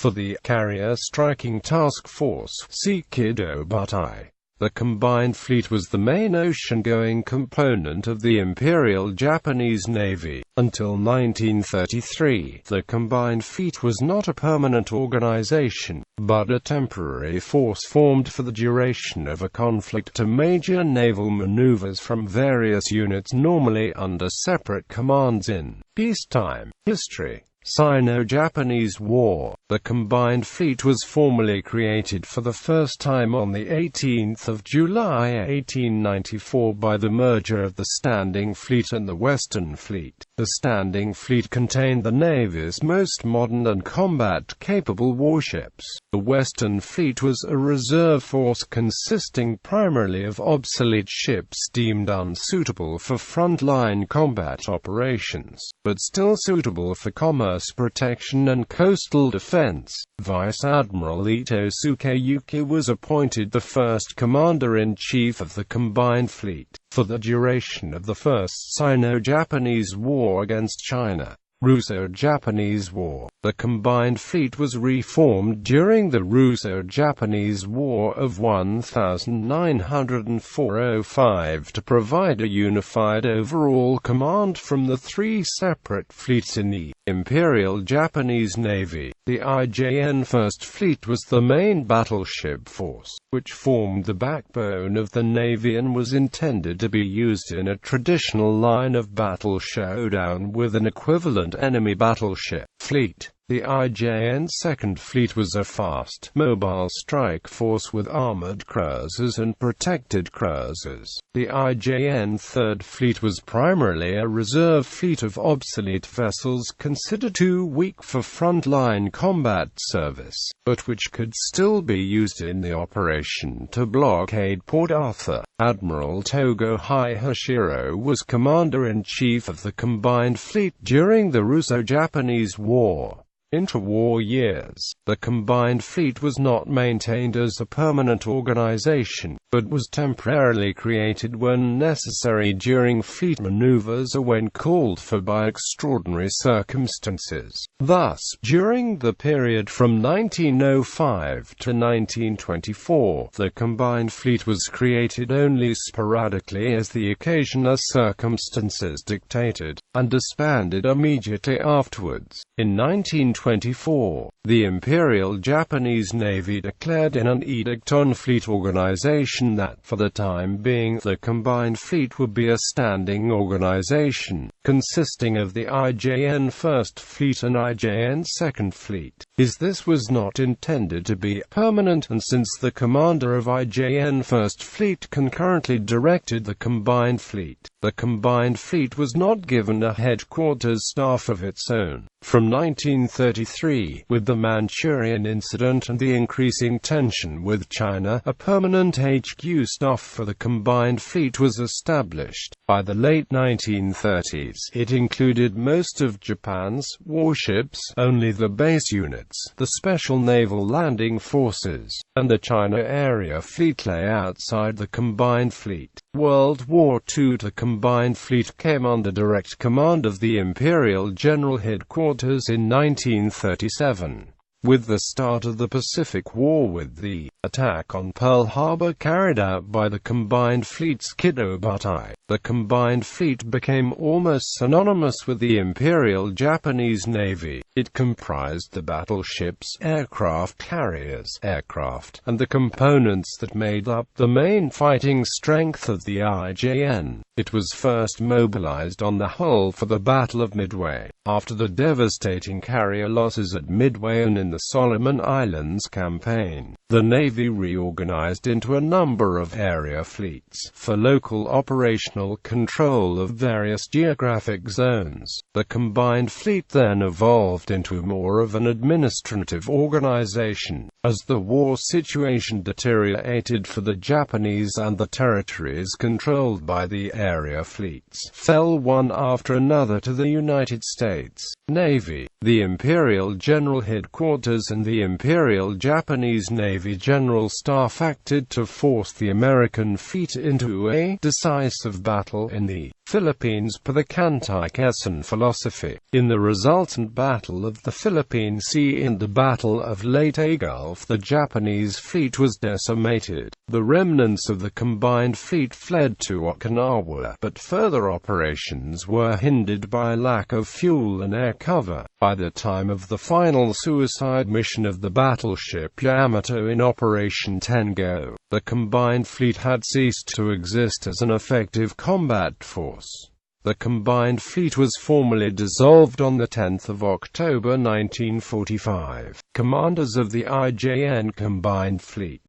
for the Carrier Striking Task Force. See Kido Butai. The Combined Fleet was the main ocean-going component of the Imperial Japanese Navy. Until 1933, the Combined Fleet was not a permanent organization, but a temporary force formed for the duration of a conflict to major naval maneuvers from various units normally under separate commands in peacetime. History. Sino-Japanese War. The Combined Fleet was formally created for the first time on 18 July 1894 by the merger of the Standing Fleet and the Western Fleet. The Standing Fleet contained the Navy's most modern and combat-capable warships. The Western Fleet was a reserve force consisting primarily of obsolete ships deemed unsuitable for front-line combat operations, but still suitable for commerce protection and coastal defense. Vice Admiral Ito Sukeyuki was appointed the first Commander-in-Chief of the Combined Fleet, for the duration of the First Sino-Japanese War against China. Russo-Japanese War. The Combined Fleet was reformed during the Russo-Japanese War of 1904–05 to provide a unified overall command from the three separate fleets in the Imperial Japanese Navy. The IJN First Fleet was the main battleship force, which formed the backbone of the Navy and was intended to be used in a traditional line-of-battle showdown with an equivalent enemy battleship fleet. The IJN Second Fleet was a fast, mobile strike force with armored cruisers and protected cruisers. The IJN Third Fleet was primarily a reserve fleet of obsolete vessels considered too weak for front-line combat service, but which could still be used in the operation to blockade Port Arthur. Admiral Togo Hashiro was Commander-in-Chief of the Combined Fleet during the Russo-Japanese War. Intra-war years, the Combined Fleet was not maintained as a permanent organization, but was temporarily created when necessary during fleet maneuvers or when called for by extraordinary circumstances. Thus, during the period from 1905 to 1924, the Combined Fleet was created only sporadically as the occasion or circumstances dictated, and disbanded immediately afterwards. In 1924, the Imperial Japanese Navy declared in an edict on fleet organization that, for the time being, the Combined Fleet would be a standing organization, consisting of the IJN First Fleet and IJN Second Fleet. This was not intended to be permanent, and since the commander of IJN First Fleet concurrently directed the Combined Fleet, the Combined Fleet was not given a headquarters staff of its own. From 1933, with the Manchurian incident and the increasing tension with China, a permanent HQ staff for the Combined Fleet was established. By the late 1930s, it included most of Japan's warships, only the base units, the Special Naval Landing Forces, and the China Area Fleet lay outside the Combined Fleet. World War II. The Combined Fleet came under direct command of the Imperial General Headquarters in 1937. With the start of the Pacific War, with the attack on Pearl Harbor carried out by the Combined Fleet's Kido Butai, the Combined Fleet became almost synonymous with the Imperial Japanese Navy. It comprised the battleships, aircraft carriers, and the components that made up the main fighting strength of the IJN. It was first mobilized on the Hull for the Battle of Midway, after the devastating carrier losses at Midway and in the Solomon Islands campaign. The Navy reorganized into a number of area fleets for local operational control of various geographic zones. The Combined Fleet then evolved into more of an administrative organization. As the war situation deteriorated for the Japanese, and the territories controlled by the area fleets fell one after another to the United States Navy, the Imperial General Headquarters and the Imperial Japanese Navy General Staff acted to force the American fleet into a decisive battle in the Philippines per the Kantai-Quezon philosophy. In the resultant Battle of the Philippine Sea and the Battle of Leyte Gulf, the Japanese fleet was decimated. The remnants of the combined fleet fled to Okinawa, but further operations were hindered by lack of fuel and air cover. By the time of the final suicide mission of the battleship Yamato in Operation Tengo, the combined fleet had ceased to exist as an effective combat force. The combined fleet was formally dissolved on 10 October 1945. Commanders of the IJN Combined Fleet.